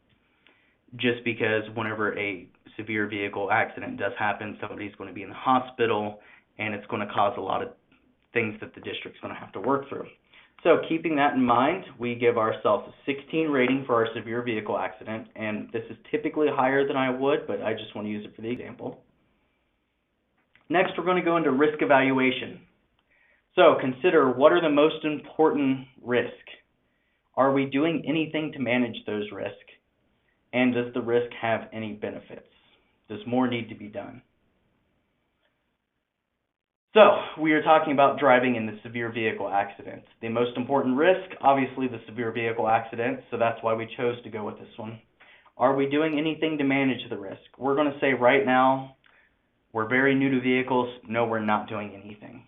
just because whenever a severe vehicle accident does happen, somebody's going to be in the hospital, and it's going to cause a lot of things that the district's going to have to work through. So keeping that in mind, we give ourselves a 16 rating for our severe vehicle accident, and this is typically higher than I would, but I just want to use it for the example. Next, we're going to go into risk evaluation. So consider what are the most important risks. Are we doing anything to manage those risks? And does the risk have any benefits? Does more need to be done? So we are talking about driving in the severe vehicle accident. The most important risk, obviously the severe vehicle accident, so that's why we chose to go with this one. Are we doing anything to manage the risk? We're going to say right now, we're very new to vehicles. No, we're not doing anything.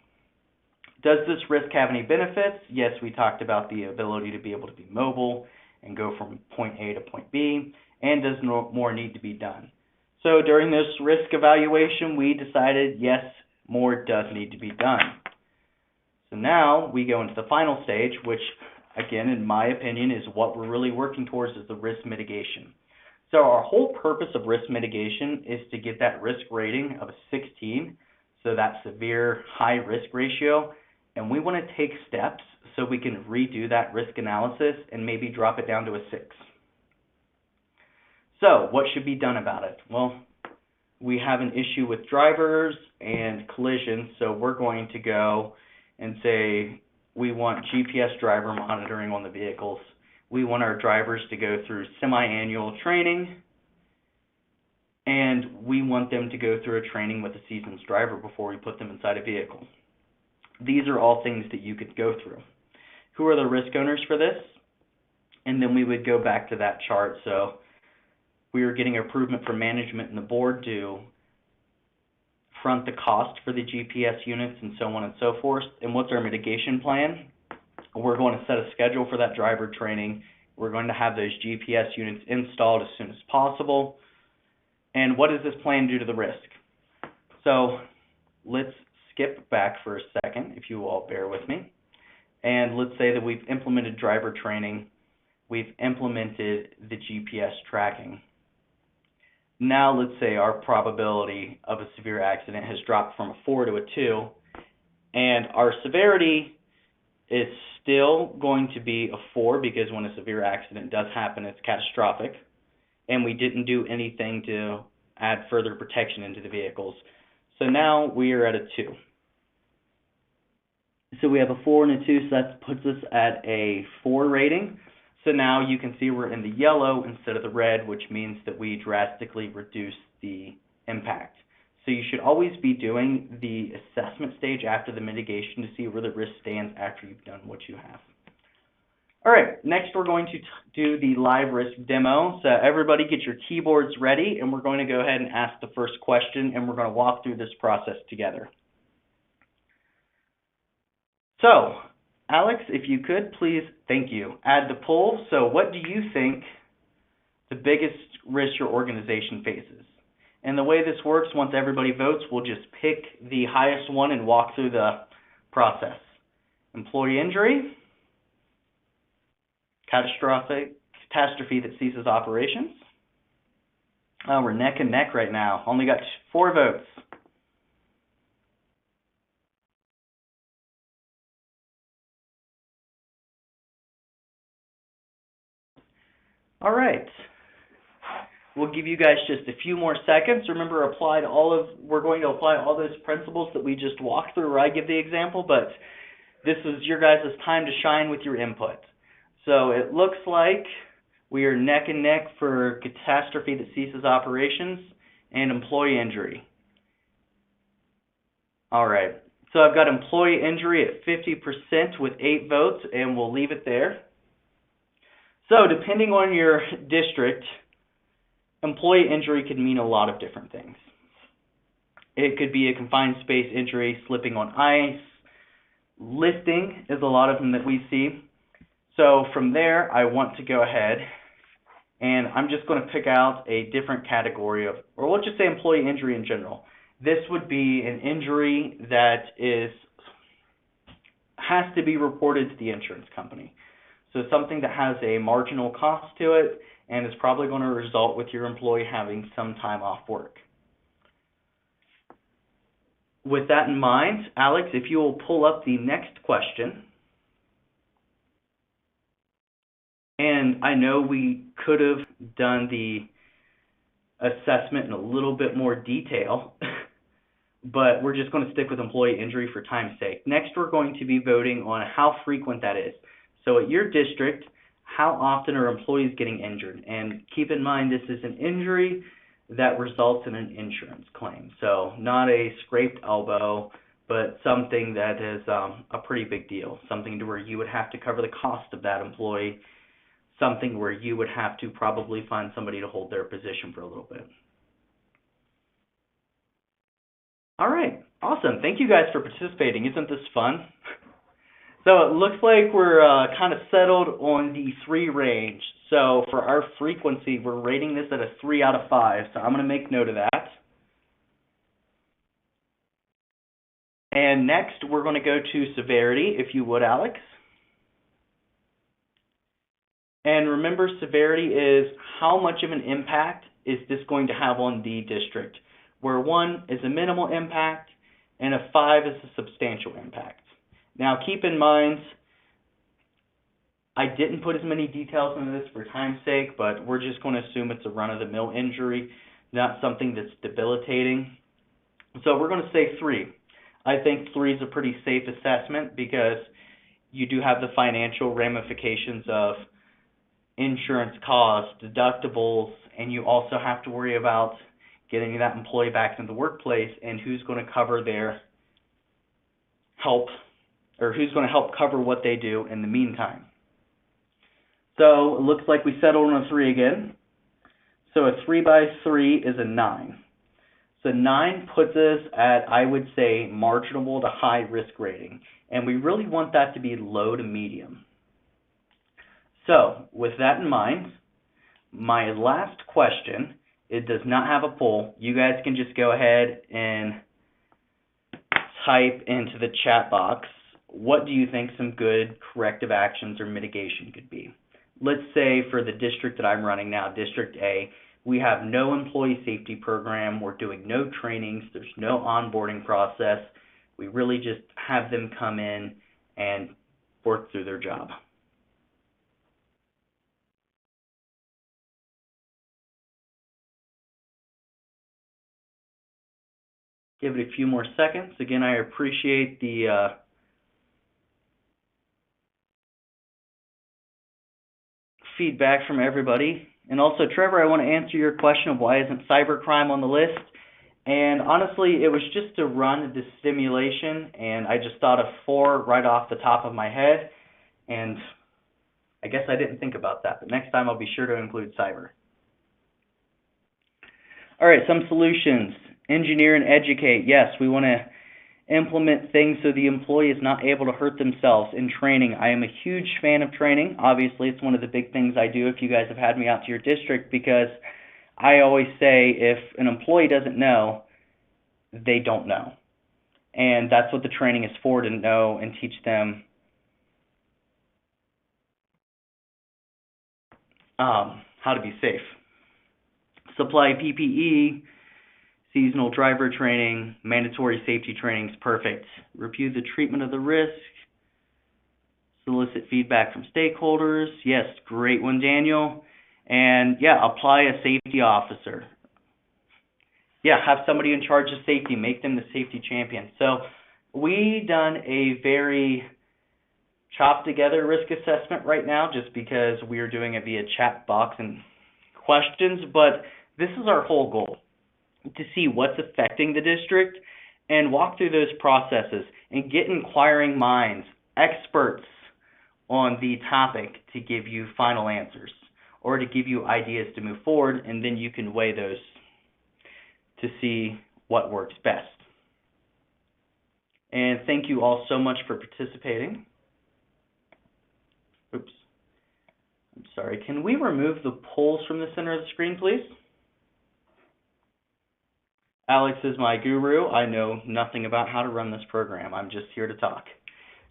Does this risk have any benefits? Yes, we talked about the ability to be able to be mobile and go from point A to point B. And does more need to be done? So during this risk evaluation, we decided, yes, more does need to be done. So now we go into the final stage, which, again, in my opinion, is what we're really working towards, is the risk mitigation. So our whole purpose of risk mitigation is to get that risk rating of a 16, so that severe high risk ratio, and we want to take steps so we can redo that risk analysis and maybe drop it down to a 6. So what should be done about it? Well, we have an issue with drivers and collisions, so we're going to go and say we want GPS driver monitoring on the vehicles. We want our drivers to go through semi-annual training, and we want them to go through a training with a seasoned driver before we put them inside a vehicle. These are all things that you could go through. Who are the risk owners for this? And then we would go back to that chart. So we are getting improvement from management and the board to front the cost for the GPS units and so on and so forth. And what's our mitigation plan? We're going to set a schedule for that driver training. We're going to have those GPS units installed as soon as possible. And what does this plan do to the risk? So let's skip back for a second, if you all bear with me. And let's say that we've implemented driver training. We've implemented the GPS tracking. Now let's say our probability of a severe accident has dropped from a 4 to a 2, and our severity is still going to be a 4 because when a severe accident does happen, it's catastrophic, and we didn't do anything to add further protection into the vehicles. So now we are at a 2. So we have a 4 and a 2, so that puts us at a 4 rating. So now you can see we're in the yellow instead of the red, which means that we drastically reduce the impact. So you should always be doing the assessment stage after the mitigation to see where the risk stands after you've done what you have. All right, next we're going to do the live risk demo. So everybody get your keyboards ready, and we're going to go ahead and ask the first question, and we're going to walk through this process together. So, Alex, if you could, please, thank you, add the poll. So what do you think the biggest risk your organization faces? And the way this works, once everybody votes, we'll just pick the highest one and walk through the process. Employee injury, catastrophe that ceases operations. We're neck and neck right now. Only got 4 votes. All right. We'll give you guys just a few more seconds. Remember, we're going to apply all those principles that we just walked through where I give the example, but this is your guys' time to shine with your input. So it looks like we are neck and neck for catastrophe that ceases operations and employee injury. All right. So I've got employee injury at 50% with 8 votes, and we'll leave it there. So depending on your district, employee injury could mean a lot of different things. It could be a confined space injury, slipping on ice, lifting is a lot of them that we see. So from there, I want to go ahead and I'm just going to pick out a different category of, or we'll just say employee injury in general. This would be an injury that has to be reported to the insurance company. So something that has a marginal cost to it and is probably going to result with your employee having some time off work. With that in mind, Alex, if you will pull up the next question. And I know we could have done the assessment in a little bit more detail, but we're just going to stick with employee injury for time's sake. Next, we're going to be voting on how frequent that is. So at your district, how often are employees getting injured? And keep in mind, this is an injury that results in an insurance claim. So not a scraped elbow, but something that is a pretty big deal, something to where you would have to cover the cost of that employee. something where you would have to probably find somebody to hold their position for a little bit. All right, awesome. Thank you guys for participating. Isn't this fun? So it looks like we're kind of settled on the 3 range. So for our frequency, we're rating this at a 3 out of 5. So I'm going to make note of that. And next, we're going to go to severity, if you would, Alex. And remember, severity is how much of an impact is this going to have on the district, where 1 is a minimal impact and a 5 is a substantial impact. Now, keep in mind, I didn't put as many details into this for time's sake, but we're just going to assume it's a run-of-the-mill injury, not something that's debilitating. So we're going to say 3. I think 3 is a pretty safe assessment because you do have the financial ramifications of insurance costs, deductibles, and you also have to worry about getting that employee back into the workplace and who's going to cover their help, or who's going to help cover what they do in the meantime. So it looks like we settled on a 3 again. So a 3 by 3 is a 9. So 9 puts us at, I would say, marginal to high risk rating. And we really want that to be low to medium. So with that in mind, my last question, it does not have a poll. You guys can just go ahead and type into the chat box, what do you think some good corrective actions or mitigation could be? Let's say for the district that I'm running now, District A, we have no employee safety program, we're doing no trainings, there's no onboarding process. We really just have them come in and work through their job. Give it a few more seconds. Again, I appreciate the feedback from everybody. And also, Trevor, I want to answer your question of why isn't cybercrime on the list. And honestly, it was just to run the simulation, and I just thought of 4 right off the top of my head. And I guess I didn't think about that, but next time I'll be sure to include cyber. All right, some solutions. Engineer and educate. Yes, we want to implement things so the employee is not able to hurt themselves in training. I am a huge fan of training. Obviously, it's one of the big things I do if you guys have had me out to your district, because I always say if an employee doesn't know, they don't know. And that's what the training is for, to know and teach them how to be safe. Supply PPE, seasonal driver training, mandatory safety trainings, perfect. Review the treatment of the risk. Solicit feedback from stakeholders. Yes, great one, Daniel. And yeah, apply a safety officer. Yeah, have somebody in charge of safety. Make them the safety champion. So we done a very chopped together risk assessment right now just because we are doing it via chat box and questions, but this is our whole goal, to see what's affecting the district and walk through those processes and get inquiring minds, experts on the topic to give you final answers or to give you ideas to move forward, and then you can weigh those to see what works best. And thank you all so much for participating. Oops. I'm sorry. Can we remove the polls from the center of the screen, please? Alex is my guru. I know nothing about how to run this program. I'm just here to talk.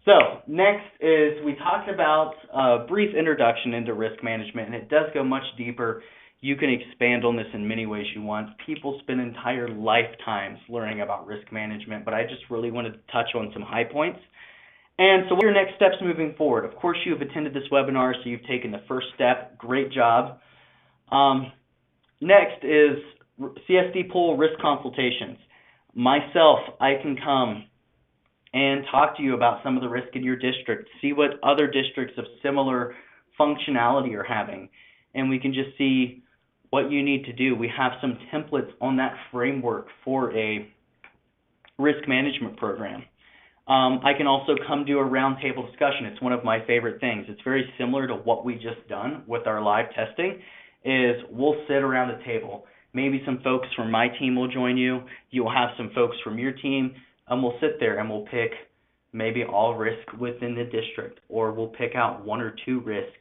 So next is, we talked about a brief introduction into risk management, and it does go much deeper. You can expand on this in many ways you want. People spend entire lifetimes learning about risk management, but I just really wanted to touch on some high points. And so what are your next steps moving forward? Of course, you have attended this webinar, so you've taken the first step. Great job. Next is CSD pool risk consultations. Myself, I can come and talk to you about some of the risk in your district, see what other districts of similar functionality are having, and we can just see what you need to do. We have some templates on that framework for a risk management program. I can also come do a roundtable discussion. It's one of my favorite things. It's very similar to what we just done with our live testing, is we'll sit around the table. Maybe some folks from my team will join you. You'll have some folks from your team, and we'll sit there and we'll pick maybe all risk within the district, or we'll pick out one or two risk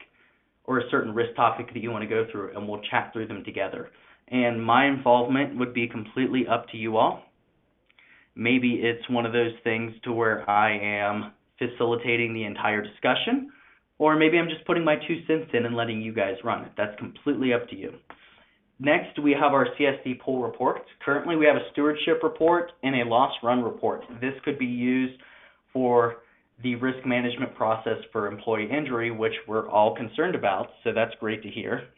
or a certain risk topic that you want to go through, and we'll chat through them together. And my involvement would be completely up to you all. Maybe it's one of those things to where I am facilitating the entire discussion, or maybe I'm just putting my 2 cents in and letting you guys run it. That's completely up to you. Next, we have our CSD pool reports. Currently, we have a stewardship report and a loss run report. This could be used for the risk management process for employee injury, which we're all concerned about, so that's great to hear.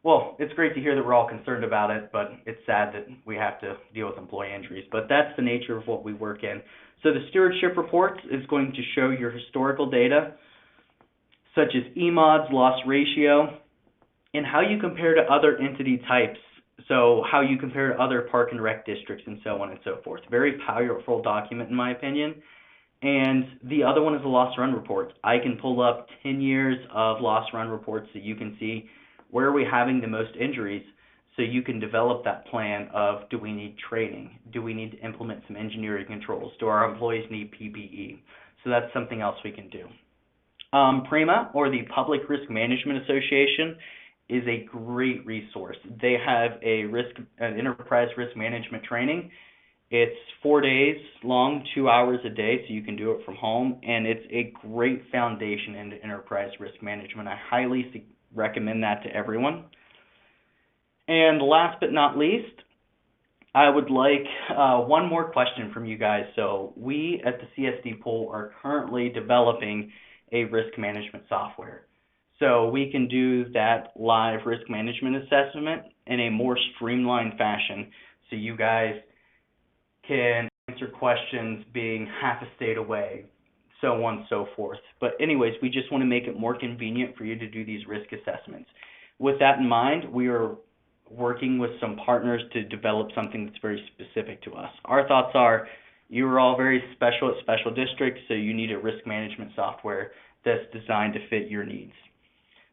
Well, it's great to hear that we're all concerned about it, but it's sad that we have to deal with employee injuries. But that's the nature of what we work in. So the stewardship report is going to show your historical data, such as EMODs, loss ratio, and how you compare to other entity types. So how you compare to other park and rec districts and so on and so forth. Very powerful document in my opinion. And the other one is a loss run report. I can pull up 10 years of loss run reports so you can see where are we having the most injuries, so you can develop that plan of, do we need training? Do we need to implement some engineering controls? Do our employees need PPE? So that's something else we can do. PREMA, or the Public Risk Management Association, is a great resource. They have an enterprise risk management training. It's 4 days long, 2 hours a day, so you can do it from home, and it's a great foundation into enterprise risk management. I highly recommend that to everyone. And last but not least, I would like one more question from you guys. So we at the CSD Pool are currently developing a risk management software. So we can do that live risk management assessment in a more streamlined fashion, so you guys can answer questions being half a state away, so on and so forth. But anyways, we just want to make it more convenient for you to do these risk assessments. With that in mind, we are working with some partners to develop something that's very specific to us. Our thoughts are, you are all very special at special districts, so you need a risk management software that's designed to fit your needs.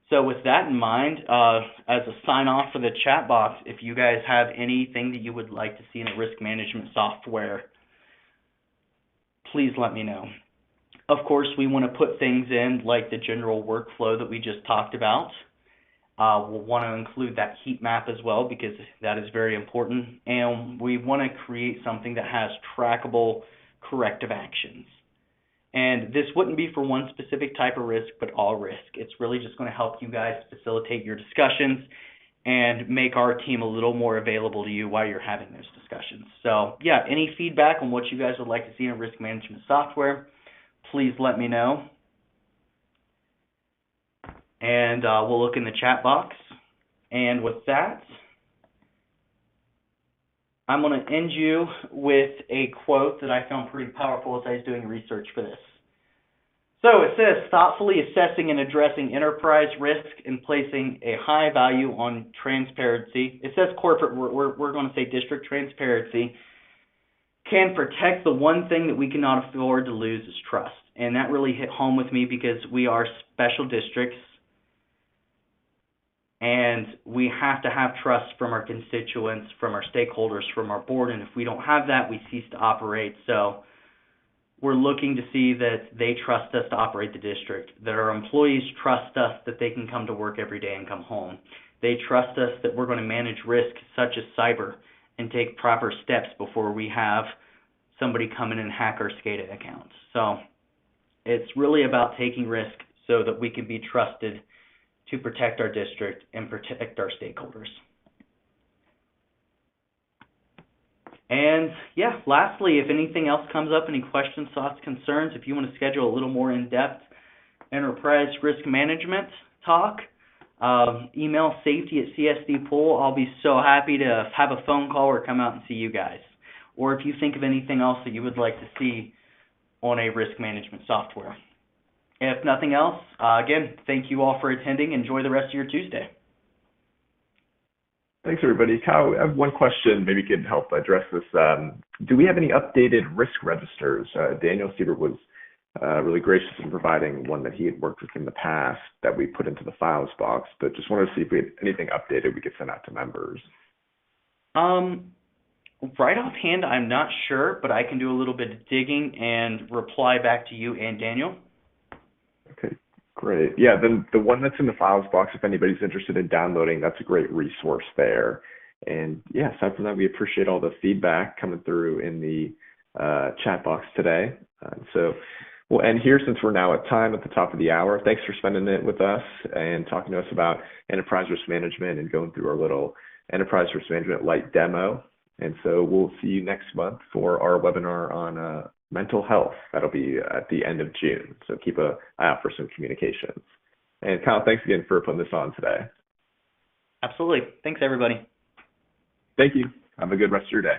So with that in mind, as a sign off for the chat box, if you guys have anything that you would like to see in a risk management software, please let me know. Of course, we want to put things in like the general workflow that we just talked about. We'll want to include that heat map as well, because that is very important. And we want to create something that has trackable corrective actions. And this wouldn't be for one specific type of risk, but all risk. It's really just going to help you guys facilitate your discussions and make our team a little more available to you while you're having those discussions. So yeah, any feedback on what you guys would like to see in risk management software, please let me know. And we'll look in the chat box. And with that, I'm going to end you with a quote that I found pretty powerful as I was doing research for this. So it says, thoughtfully assessing and addressing enterprise risk and placing a high value on transparency. It says corporate, we're going to say district transparency, can protect the one thing that we cannot afford to lose is trust. And that really hit home with me, because we are special districts, and we have to have trust from our constituents, from our stakeholders, from our board, and if we don't have that, we cease to operate. So we're looking to see that they trust us to operate the district, that our employees trust us that they can come to work every day and come home. They trust us that we're going to manage risk such as cyber and take proper steps before we have somebody come in and hack our SCADA accounts. So it's really about taking risk so that we can be trusted to protect our district and protect our stakeholders. And yeah, lastly, if anything else comes up, any questions, thoughts, concerns, if you want to schedule a little more in-depth enterprise risk management talk, email safety@CSDpool. I'll be so happy to have a phone call or come out and see you guys. Or if you think of anything else that you would like to see on a risk management software. If nothing else, again, thank you all for attending. Enjoy the rest of your Tuesday.
Thanks, everybody. Kyle, I have one question. Maybe you could help address this. Do we have any updated risk registers? Daniel Siebert was really gracious in providing one that he had worked with in the past that we put into the files box, but just wanted to see if we had anything updated we could send out to members.
Right offhand, I'm not sure, but I can do a little bit of digging and reply back to you and Daniel.
Okay, great. Yeah, then the one that's in the files box, if anybody's interested in downloading, that's a great resource there. And yeah, aside from that, we appreciate all the feedback coming through in the chat box today. So we'll end here since we're now at time at the top of the hour. Thanks for spending it with us and talking to us about enterprise risk management and going through our little enterprise risk management light demo. And so we'll see you next month for our webinar on mental health. That'll be at the end of June. So keep an eye out for some communications. And Kyle, thanks again for putting this on today.
Absolutely. Thanks, everybody.
Thank you. Have a good rest of your day.